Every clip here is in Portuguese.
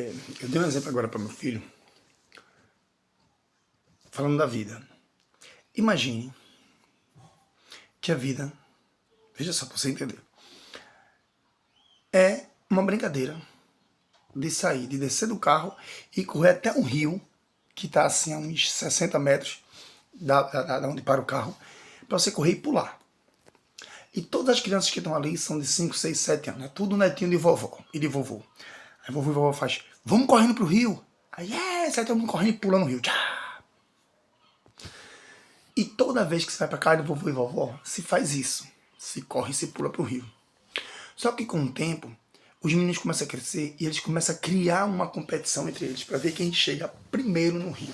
Eu dei um exemplo agora para meu filho, falando da vida. Imagine que a vida, veja só para você entender, é uma brincadeira de sair, de descer do carro e correr até um rio, que está assim a uns 60 metros da onde para o carro, para você correr e pular. E todas as crianças que estão ali são de 5, 6, 7 anos, é tudo netinho de vovó e de vovô. Aí vovô e vovó faz, vamos correndo pro rio. Aí sai todo mundo correndo e pulando no rio. Tchá! E toda vez que você vai para casa do vovô e vovó, se faz isso. Se corre e se pula pro rio. Só que com o tempo, os meninos começam a crescer e eles começam a criar uma competição entre eles para ver quem chega primeiro no rio.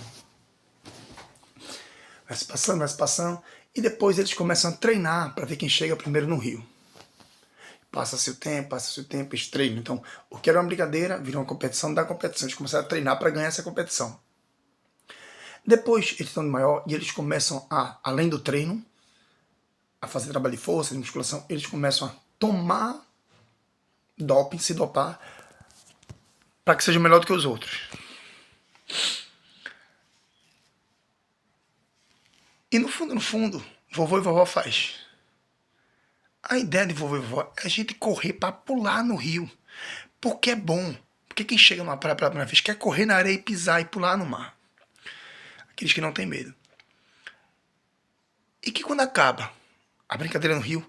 Vai se passando, e depois eles começam a treinar para ver quem chega primeiro no rio. Passa-se o tempo, eles treinam. Então, o que era uma brincadeira, virou uma competição da competição. Eles começaram a treinar para ganhar essa competição. Depois, eles estão de maior e eles começam a, além do treino, a fazer trabalho de força, de musculação, eles começam a tomar doping, se dopar, para que seja melhor do que os outros. E no fundo, vovô e vovó faz. A ideia de vovô e vovó é a gente correr para pular no rio. Porque é bom. Porque quem chega numa praia pela primeira vez quer correr na areia e pisar e pular no mar. Aqueles que não têm medo. E que quando acaba a brincadeira no rio,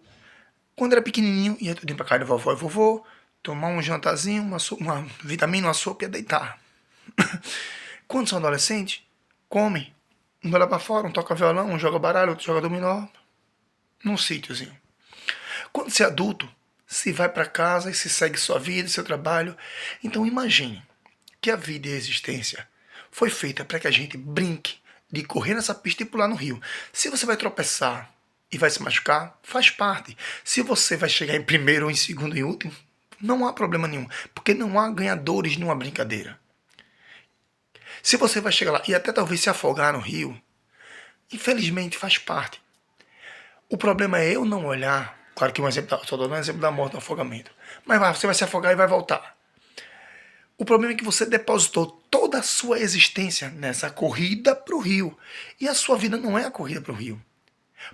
quando era pequenininho, ia tudo pra casa de vovó e vovô, tomar um jantarzinho, uma vitamina, uma sopa e ia deitar. Quando são adolescentes, comem. Um vai lá pra fora, um toca violão, um joga baralho, outro joga dominó. Num sítiozinho. Quando você é adulto, se vai para casa e se segue sua vida, seu trabalho. Então imagine que a vida e a existência foi feita para que a gente brinque de correr nessa pista e pular no rio. Se você vai tropeçar e vai se machucar, faz parte. Se você vai chegar em primeiro ou em segundo e último, não há problema nenhum, porque não há ganhadores numa brincadeira. Se você vai chegar lá e até talvez se afogar no rio, infelizmente faz parte. O problema é eu não olhar. Claro que só dando um exemplo da morte, do afogamento. Mas você vai se afogar e vai voltar. O problema é que você depositou toda a sua existência nessa corrida para o rio. E a sua vida não é a corrida para o rio.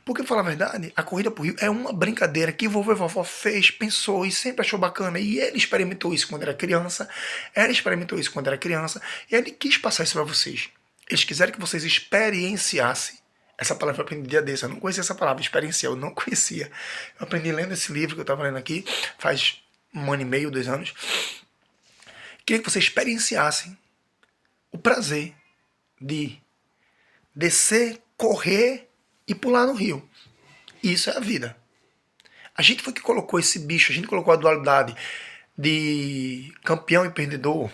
Porque, pra falar a verdade, a corrida para o rio é uma brincadeira que vovô e vovó fez, pensou e sempre achou bacana. E ele experimentou isso quando era criança. Ela experimentou isso quando era criança. E ele quis passar isso para vocês. Eles quiseram que vocês experienciassem. Essa palavra eu aprendi dia desse, eu não conhecia essa palavra, experiencial, eu não conhecia. Eu aprendi lendo esse livro que eu estava lendo aqui, faz 1 ano e meio, 2 anos. Queria que vocês experienciassem o prazer de descer, correr e pular no rio. Isso é a vida. A gente foi que colocou esse bicho, a gente colocou a dualidade de campeão e perdedor,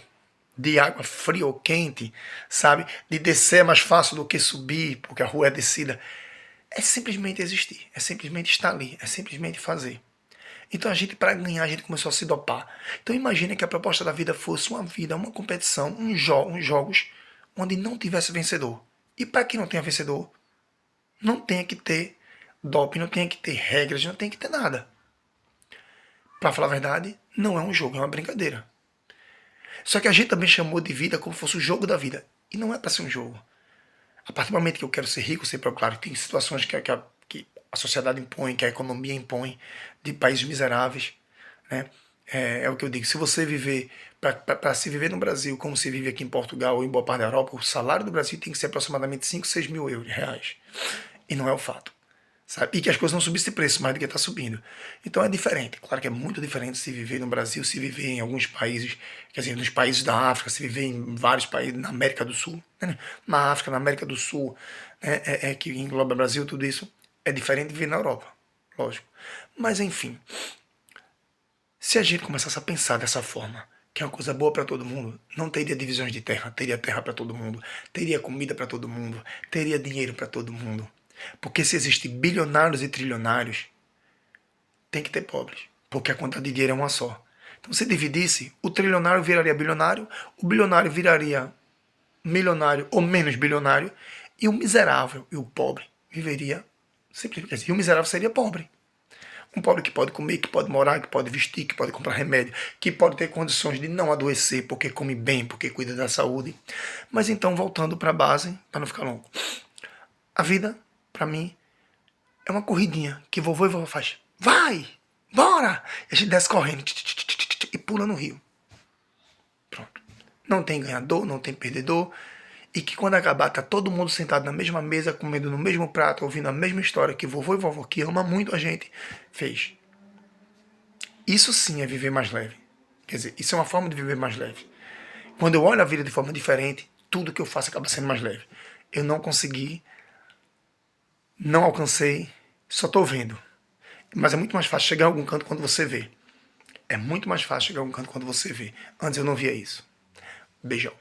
de água fria ou quente, sabe? De descer é mais fácil do que subir, porque a rua é descida. É simplesmente existir, é simplesmente estar ali, é simplesmente fazer. Então a gente, para ganhar, a gente começou a se dopar. Então imagina que a proposta da vida fosse uma vida, uma competição, uns jogos, onde não tivesse vencedor. E para que não tenha vencedor, não tenha que ter doping, não tenha que ter regras, não tenha que ter nada. Para falar a verdade, não é um jogo, é uma brincadeira. Só que a gente também chamou de vida como se fosse o jogo da vida. E não é para ser um jogo. A partir do momento que eu quero ser rico, ser próprio, claro, tem situações que a sociedade impõe, que a economia impõe, de países miseráveis. Né? É o que eu digo. Se você viver, para se viver no Brasil como se vive aqui em Portugal ou em boa parte da Europa, o salário do Brasil tem que ser aproximadamente 5, 6 mil reais. E não é o fato. Sabe? E que as coisas não subissem de preço mais do que está subindo. Então é diferente. Claro que é muito diferente se viver no Brasil, se viver em alguns países, quer dizer, nos países da África, se viver em vários países, na América do Sul. Né? Na África, na América do Sul, que engloba o Brasil, tudo isso é diferente de viver na Europa. Lógico. Mas enfim, se a gente começasse a pensar dessa forma, que é uma coisa boa para todo mundo, não teria divisões de terra, teria terra para todo mundo, teria comida para todo mundo, teria dinheiro para todo mundo. Porque se existem bilionários e trilionários, tem que ter pobres. Porque a quantidade de dinheiro é uma só. Então, se dividisse, o trilionário viraria bilionário, o bilionário viraria milionário ou menos bilionário, e o miserável e o pobre viveria simplesmente. E o miserável seria pobre. Um pobre que pode comer, que pode morar, que pode vestir, que pode comprar remédio, que pode ter condições de não adoecer porque come bem, porque cuida da saúde. Mas então, voltando para a base, para não ficar longo. A vida, para mim, é uma corridinha que vovô e vovó faz. Vai! Bora! E a gente desce correndo e pula no rio. Pronto. Não tem ganhador, não tem perdedor. E que quando acabar, tá todo mundo sentado na mesma mesa, comendo no mesmo prato, ouvindo a mesma história que vovô e vovó, que ama muito a gente, fez. Isso sim é viver mais leve. Quer dizer, isso é uma forma de viver mais leve. Quando eu olho a vida de forma diferente, tudo que eu faço acaba sendo mais leve. Eu não consegui, não alcancei, só estou vendo. Mas é muito mais fácil chegar a algum canto quando você vê. É muito mais fácil chegar a algum canto quando você vê. Antes eu não via isso. Beijão.